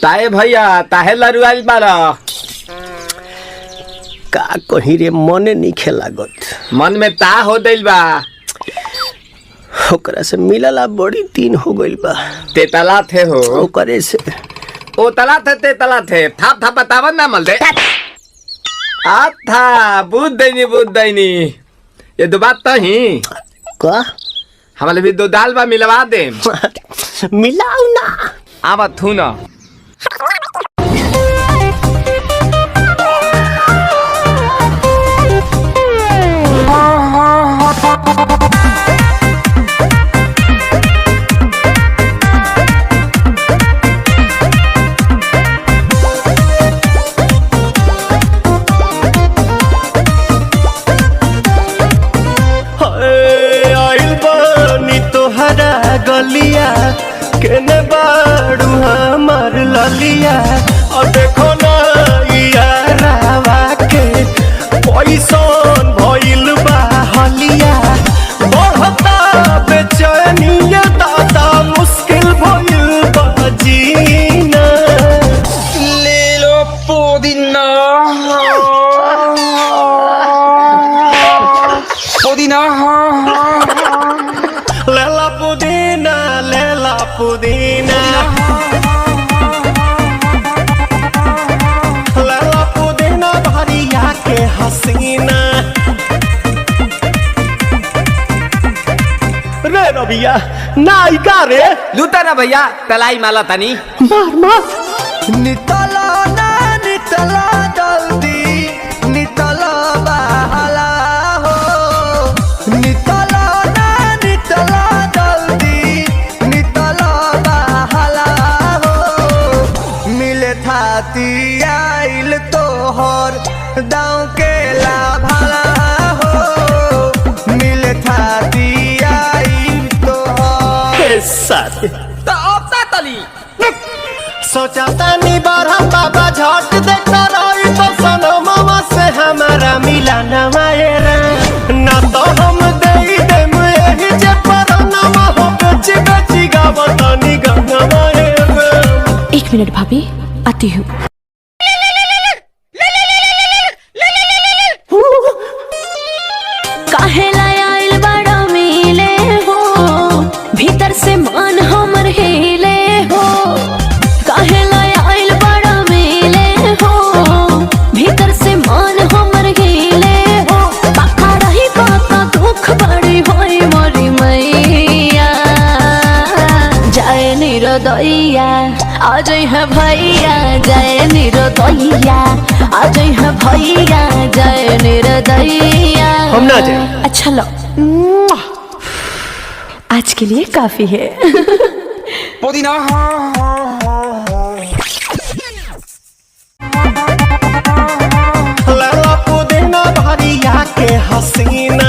ताए भैया ताहे लरुआल बारा का कहीं रे मने नहीं लागत। मन में ता हो दिल बा ओकरा से मिलला बड़ी दिन हो गइल बा। तेतला थे हो ओकरे से ओ तला थे तेतला थे थाप थाप बतावन ना मल दे आ था बुद्ध दैनी ये दो बात तो ही का हमारे भी दो दाल बा मिलवा दे मिलाऊ ना आवा थू ना गलिया केने बाड़ू हमार ललिया और देखो ना यारावा के पैसन भइल बा हलिया बढ़ता बेचैनिया दादा मुश्किल भइल बा जीना ले लो पुदीना पुदीना लेला पुदीना लेला पुदीना लेला पुदीना भरिया के हसीना रे रबिया नायिका रे लूटा ना भैया तलाई माला तनी मार मार नितला ना नितला जल्दी नितला बहला हो नितला ना नितला जल्दी नितला बहला हो मिले थाती आइल तोहर दाँव के लाभला हो मिले थाती आइल तोहर साथ तो अब ता तली सोचा तानी बारह बाबा झट देखता रही तो सनो मामा से हमारा मिला न मायरा ना तो हम दे देम यही जे पर नामा हो बेची बेची गावतानी गाना मायरा। 1 मिनट भाभी आती हूँ। काहे लायल बड़ा मिले हो भीतर से मन हमर हिले हो काहे लायल बड़ा मिले हो भीतर से मन हमर हिले हो पक्का रही पक्का दुख बड़ी होई मोरी मैया जाए निरोदैया आज है भैया जय निरोदैया आज है भैया जय निरोदैया हम ना जाए। अच्छा लो आज के लिए काफी है पुदीना लेला पुदीना भरिया के हसीना